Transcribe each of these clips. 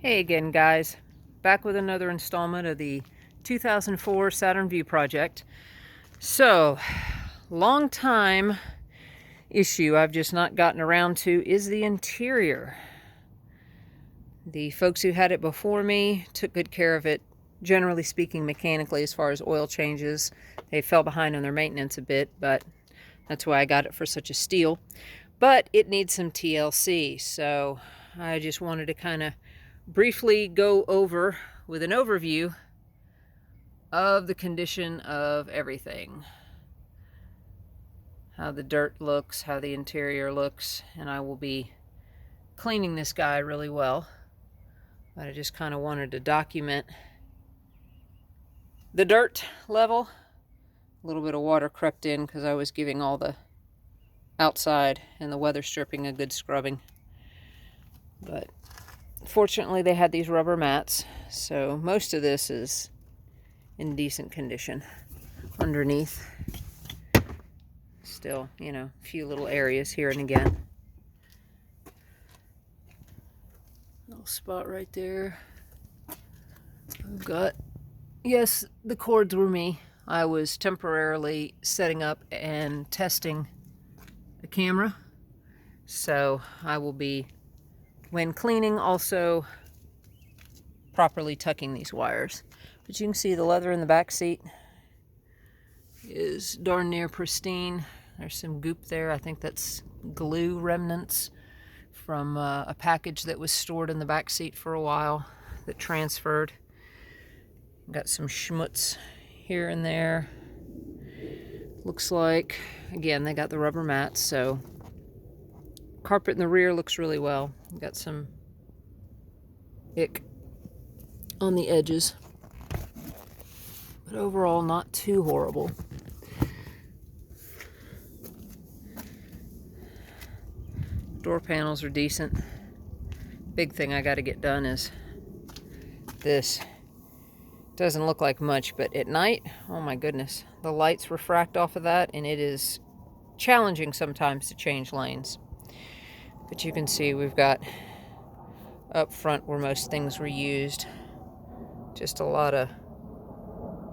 Hey again, guys. Back with another installment of the 2004 Saturn View project. So, long time issue I've just not gotten around to is the interior. The folks who had it before me took good care of it, generally speaking, mechanically, as far as oil changes. They fell behind on their maintenance a bit, but that's why I got it for such a steal. But it needs some TLC, so I just wanted to kind of briefly go over with an overview of the condition of everything. How the dirt looks, how the interior looks, and I will be cleaning this guy really well. But I just kind of wanted to document the dirt level. A little bit of water crept in because I was giving all the outside and the weather stripping a good scrubbing. But fortunately, they had these rubber mats, so most of this is in decent condition. Underneath, still, a few little areas here and again. Little spot right there. I've got, yes, the cords were me. I was temporarily setting up and testing the camera, so I will be, when cleaning, also properly tucking these wires. But you can see the leather in the back seat is darn near pristine. There's some goop there. I think that's glue remnants from a package that was stored in the back seat for a while that transferred. Got some schmutz here and there. Looks like, again, they got the rubber mats, so carpet in the rear looks really well. Got some ick on the edges, but overall not too horrible. Door panels are decent. Big thing I got to get done is this. Doesn't look like much, but at night, oh my goodness, the lights refract off of that, and it is challenging sometimes to change lanes. But you can see we've got up front where most things were used, just a lot of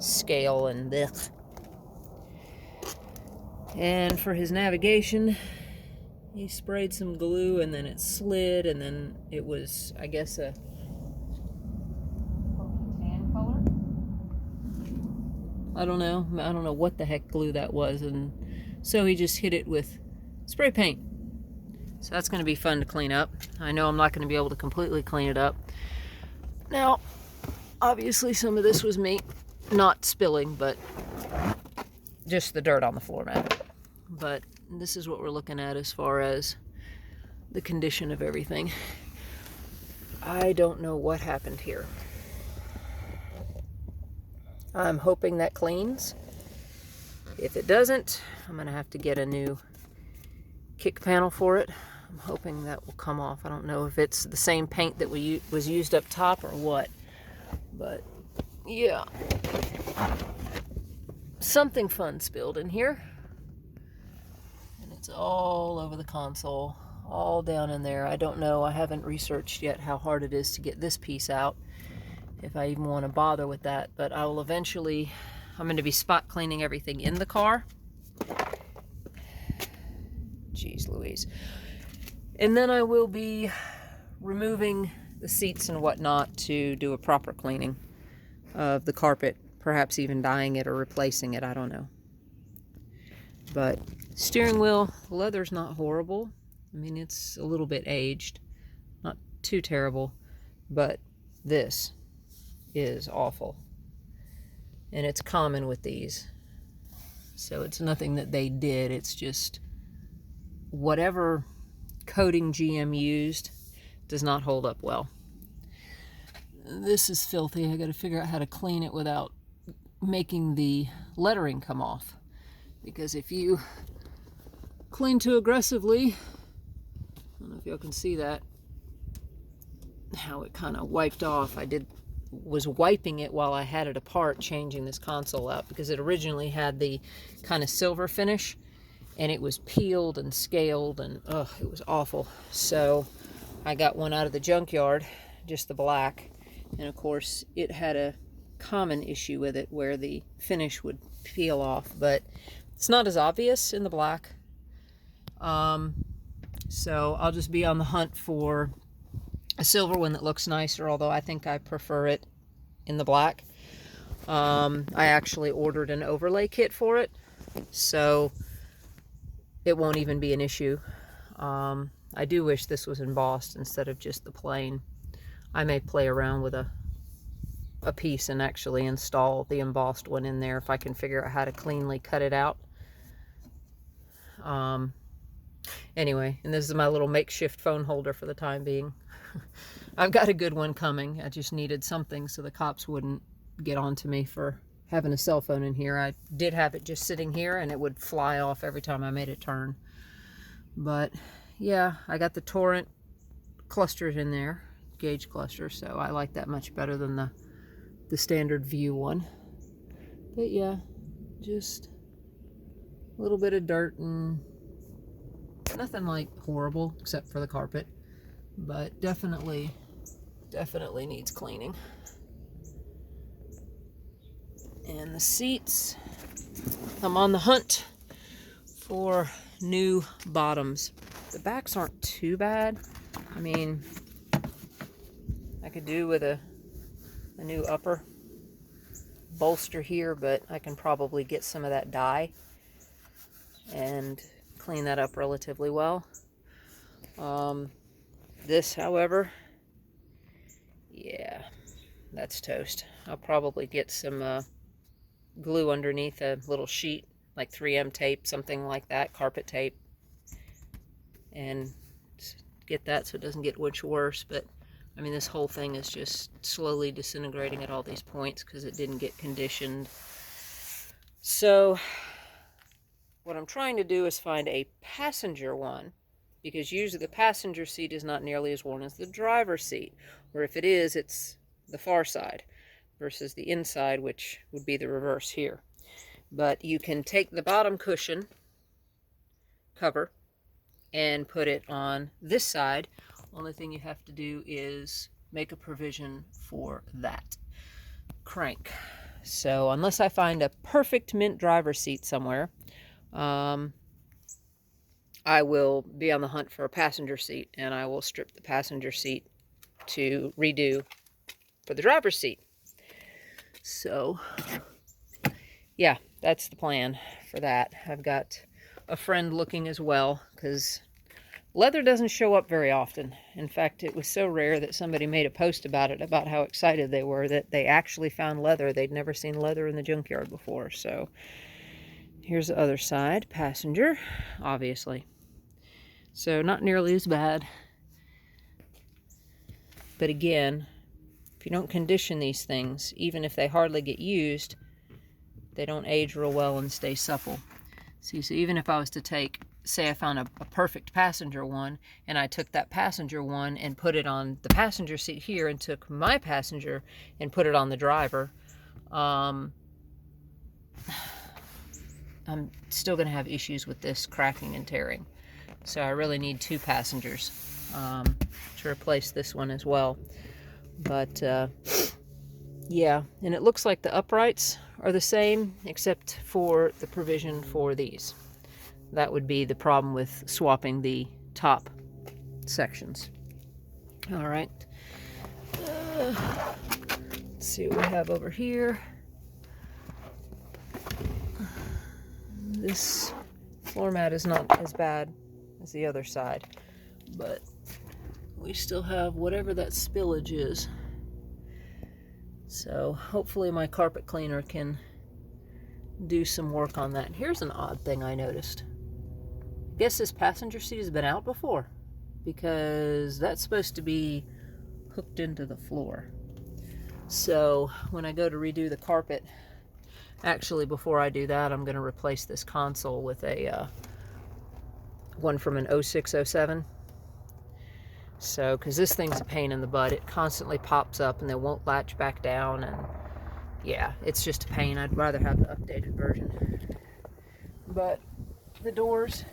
scale and this. And for his navigation, he sprayed some glue and then it slid, and then it was, I guess, a tan color. I don't know what the heck glue that was, and so he just hit it with spray paint. So that's going to be fun to clean up. I know I'm not going to be able to completely clean it up. Now, obviously some of this was me not spilling, but just the dirt on the floor mat. But this is what we're looking at as far as the condition of everything. I don't know what happened here. I'm hoping that cleans. If it doesn't, I'm going to have to get a new kick panel for it. I'm hoping that will come off. I don't know if it's the same paint that was used up top or what, but yeah, something fun spilled in here, and it's all over the console, all down in there. I don't know, I haven't researched yet how hard it is to get this piece out, if I even want to bother with that, but I will eventually. I'm going to be spot cleaning everything in the car. Jeez Louise. And then I will be removing the seats and whatnot to do a proper cleaning of the carpet, perhaps even dyeing it or replacing it, I don't know. But steering wheel, the leather's not horrible. I mean, it's a little bit aged, not too terrible, but this is awful. And it's common with these. So it's nothing that they did, it's just whatever coating GM used does not hold up well. This is filthy. I got to figure out how to clean it without making the lettering come off, because if you clean too aggressively, I don't know if y'all can see that, how it kind of wiped off. Was wiping it while I had it apart, changing this console out, because it originally had the kind of silver finish, and it was peeled and scaled, and it was awful. So I got one out of the junkyard just the black. And of course, it had a common issue with it where the finish would peel off, but it's not as obvious in the black. So I'll just be on the hunt for a silver one that looks nicer, although I think I prefer it in the black. I actually ordered an overlay kit for it, so it won't even be an issue. I do wish this was embossed instead of just the plain. I may play around with a piece and actually install the embossed one in there if I can figure out how to cleanly cut it out. Anyway, and this is my little makeshift phone holder for the time being. I've got a good one coming. I just needed something so the cops wouldn't get on to me for having a cell phone in here. I did have it just sitting here and it would fly off every time I made a turn. But yeah, I got the Torrent clusters in there, gauge cluster, so I like that much better than the standard view one. But yeah, just a little bit of dirt and nothing like horrible except for the carpet, but definitely needs cleaning. And the seats, I'm on the hunt for new bottoms. The backs aren't too bad. I mean, I could do with a new upper bolster here, but I can probably get some of that dye and clean that up relatively well. This, however, yeah, that's toast. I'll probably get some glue underneath a little sheet, like 3M tape, something like that, carpet tape, and get that so it doesn't get much worse. But I mean, this whole thing is just slowly disintegrating at all these points because it didn't get conditioned. So what I'm trying to do is find a passenger one, because usually the passenger seat is not nearly as worn as the driver's seat, or if it is, it's the far side versus the inside, which would be the reverse here. But you can take the bottom cushion cover and put it on this side. Only thing you have to do is make a provision for that crank. So unless I find a perfect mint driver's seat somewhere, I will be on the hunt for a passenger seat, and I will strip the passenger seat to redo for the driver's seat. So yeah, that's the plan for that. I've got a friend looking as well, because leather doesn't show up very often. In fact, it was so rare that somebody made a post about it, about how excited they were that they actually found leather. They'd never seen leather in the junkyard before. So here's the other side, passenger, obviously. So not nearly as bad. But again, if you don't condition these things, even if they hardly get used, they don't age real well and stay supple. See, so even if I was to take, say I found a perfect passenger one, and I took that passenger one and put it on the passenger seat here, and took my passenger and put it on the driver, I'm still going to have issues with this cracking and tearing. So I really need two passengers to replace this one as well. But yeah, and it looks like the uprights are the same except for the provision for these. That would be the problem with swapping the top sections. All right. Let's see what we have over here. This floor mat is not as bad as the other side, but we still have whatever that spillage is. So hopefully my carpet cleaner can do some work on that. Here's an odd thing I noticed. I guess this passenger seat has been out before, because that's supposed to be hooked into the floor. So when I go to redo the carpet, actually before I do that, I'm going to replace this console with a one from an 0607. So, because this thing's a pain in the butt. It constantly pops up and they won't latch back down, and yeah, it's just a pain. I'd rather have the updated version. But the doors,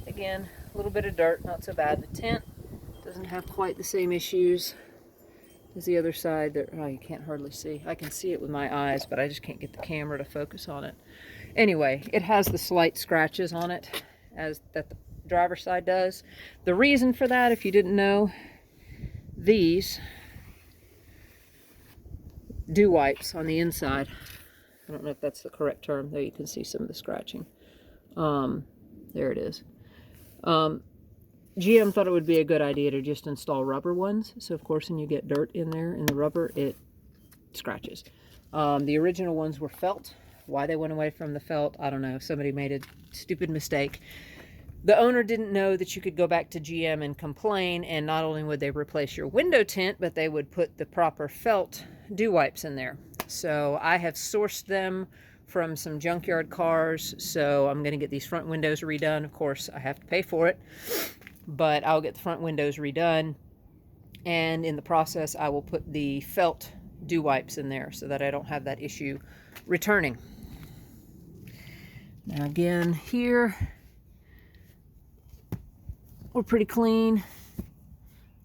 again, a little bit of dirt, not so bad. The tent doesn't have quite the same issues. Does the other side there? Oh, you can't hardly see. I can see it with my eyes, but I just can't get the camera to focus on it. Anyway, it has the slight scratches on it as that the driver's side does. The reason for that, if you didn't know, these dew wipes on the inside, I don't know if that's the correct term, there you can see some of the scratching. There it is. GM thought it would be a good idea to just install rubber ones. So of course when you get dirt in there in the rubber, it scratches. The original ones were felt. Why they went away from the felt, I don't know. Somebody made a stupid mistake. The owner didn't know that you could go back to GM and complain, and not only would they replace your window tint, but they would put the proper felt dew wipes in there. So I have sourced them from some junkyard cars, so I'm going to get these front windows redone. Of course, I have to pay for it, but I'll get the front windows redone, and in the process, I will put the felt dew wipes in there so that I don't have that issue returning. Now again, here, we're pretty clean.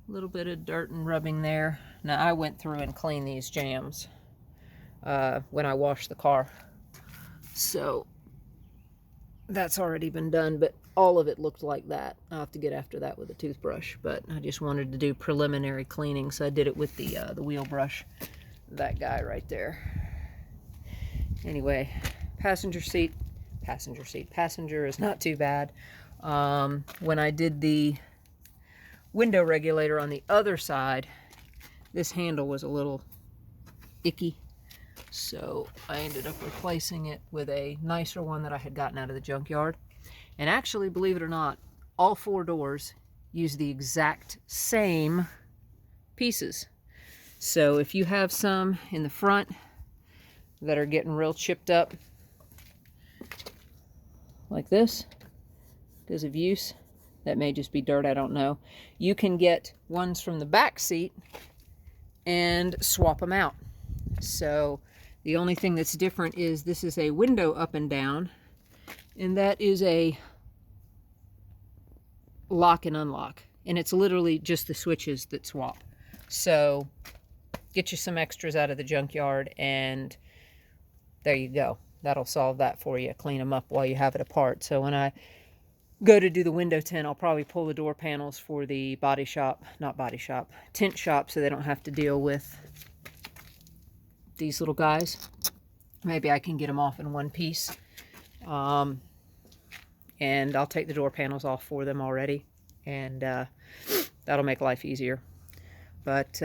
A little bit of dirt and rubbing there. Now I went through and cleaned these jams when I washed the car. So that's already been done, but all of it looked like that. I'll have to get after that with a toothbrush, but I just wanted to do preliminary cleaning, so I did it with the wheel brush. That guy right there. Anyway, passenger is not too bad. When I did the window regulator on the other side, this handle was a little icky, so I ended up replacing it with a nicer one that I had gotten out of the junkyard. And actually, believe it or not, all 4 doors use the exact same pieces. So if you have some in the front that are getting real chipped up like this because of use, that may just be dirt, I don't know, you can get ones from the back seat and swap them out. So the only thing that's different is this is a window up and down, and that is a lock and unlock, and it's literally just the switches that swap. So get you some extras out of the junkyard, and there you go. That'll solve that for you. Clean them up while you have it apart. So when I go to do the window tint, I'll probably pull the door panels for the tint shop, so they don't have to deal with these little guys. Maybe I can get them off in one piece. And I'll take the door panels off for them already, and that'll make life easier. But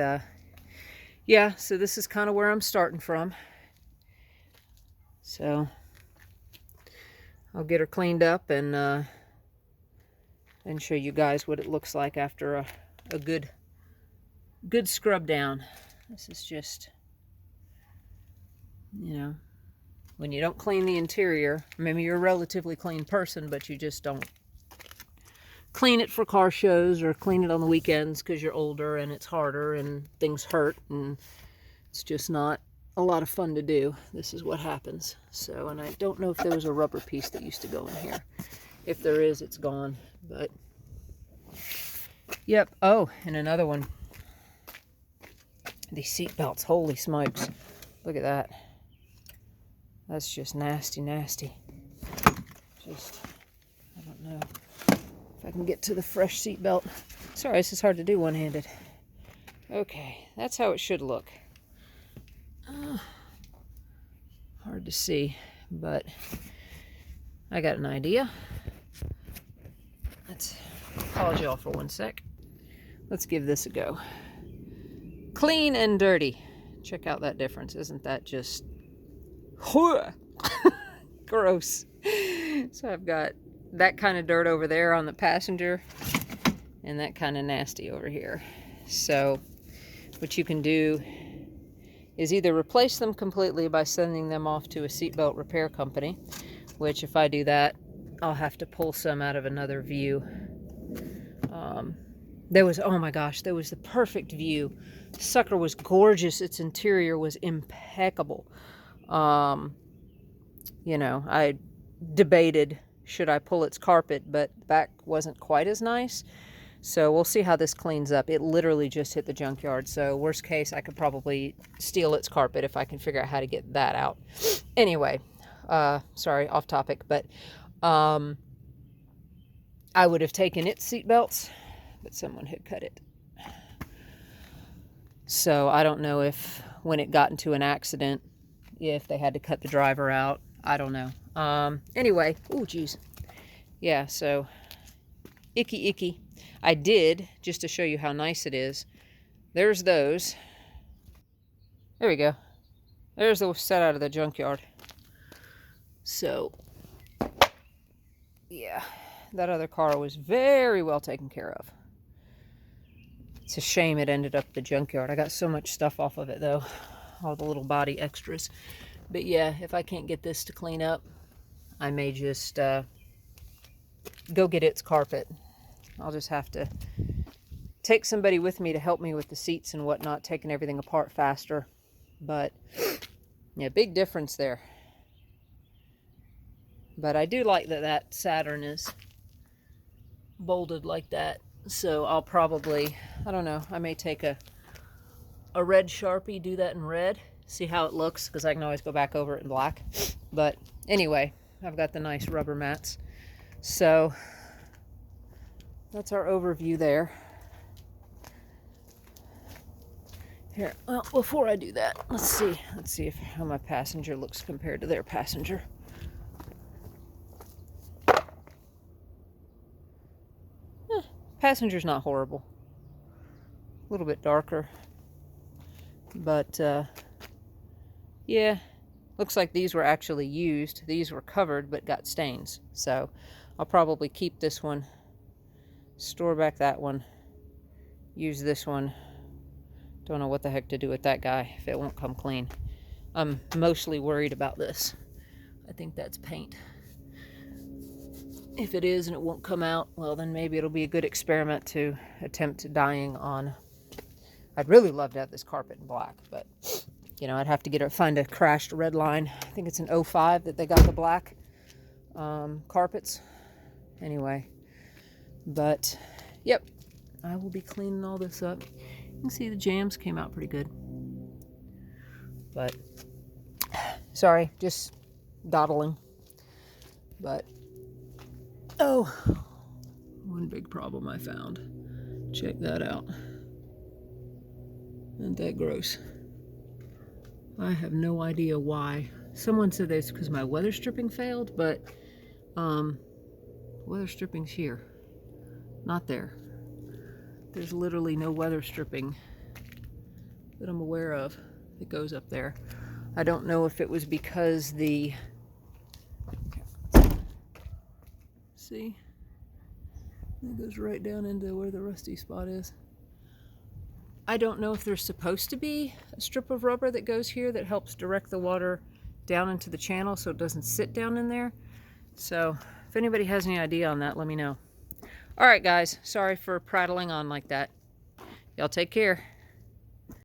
yeah, so this is kind of where I'm starting from. So I'll get her cleaned up and show you guys what it looks like after a good scrub down. This is just, you know, when you don't clean the interior, maybe you're a relatively clean person, but you just don't clean it for car shows or clean it on the weekends because you're older and it's harder and things hurt and it's just not a lot of fun to do. This is what happens. So, and I don't know if there was a rubber piece that used to go in here. If there is, it's gone. But yep. Oh, and another one. These seat belts, holy smokes. Look at that. That's just nasty, nasty. Just, I don't know if I can get to the fresh seat belt. Sorry, this is hard to do one-handed. Okay, that's how it should look. Hard to see, but I got an idea. Let's pause y'all for one sec. Let's give this a go. Clean and dirty. Check out that difference. Isn't that just gross? So I've got that kind of dirt over there on the passenger and that kind of nasty over here. So what you can do is either replace them completely by sending them off to a seatbelt repair company, which if I do that, I'll have to pull some out of another view. Oh my gosh, there was the perfect view. The sucker was gorgeous. Its interior was impeccable. You know, I debated, should I pull its carpet, but the back wasn't quite as nice. So we'll see how this cleans up. It literally just hit the junkyard. So worst case, I could probably steal its carpet if I can figure out how to get that out. Anyway, sorry, off topic, but I would have taken its seat belts, but someone had cut it. So I don't know if when it got into an accident, if they had to cut the driver out. I don't know. Anyway, oh geez. Yeah, so icky icky. I did, just to show you how nice it is. There's those. There we go. There's the set out of the junkyard. So, yeah, that other car was very well taken care of. It's a shame it ended up at the junkyard. I got so much stuff off of it, though. All the little body extras. But yeah, if I can't get this to clean up, I may just go get its carpet. I'll just have to take somebody with me to help me with the seats and whatnot, taking everything apart faster. But yeah, big difference there. But I do like that that Saturn is bolted like that. So I'll probably, I don't know, I may take a red Sharpie, do that in red, see how it looks, because I can always go back over it in black. But anyway, I've got the nice rubber mats. So that's our overview there. Here, well, before I do that, let's see if how my passenger looks compared to their passenger. Passenger's not horrible. A little bit darker. But, yeah, looks like these were actually used. These were covered but got stains. So I'll probably keep this one, store back that one, use this one. Don't know what the heck to do with that guy if it won't come clean. I'm mostly worried about this. I think that's paint. If it is and it won't come out, well, then maybe it'll be a good experiment to attempt dyeing on. I'd really love to have this carpet in black, but, you know, I'd have to find a crashed red line. I think it's an 05 that they got the black carpets. Anyway, but, yep, I will be cleaning all this up. You can see the jams came out pretty good. But, sorry, just dawdling. But, oh, one big problem I found. Check that out. Isn't that gross? I have no idea why. Someone said it's because my weather stripping failed, but weather stripping's here, not there. There's literally no weather stripping that I'm aware of that goes up there. I don't know if it was because the, see, it goes right down into where the rusty spot is. I don't know if there's supposed to be a strip of rubber that goes here that helps direct the water down into the channel so it doesn't sit down in there. So if anybody has any idea on that, let me know. All right, guys, sorry for prattling on like that. Y'all take care.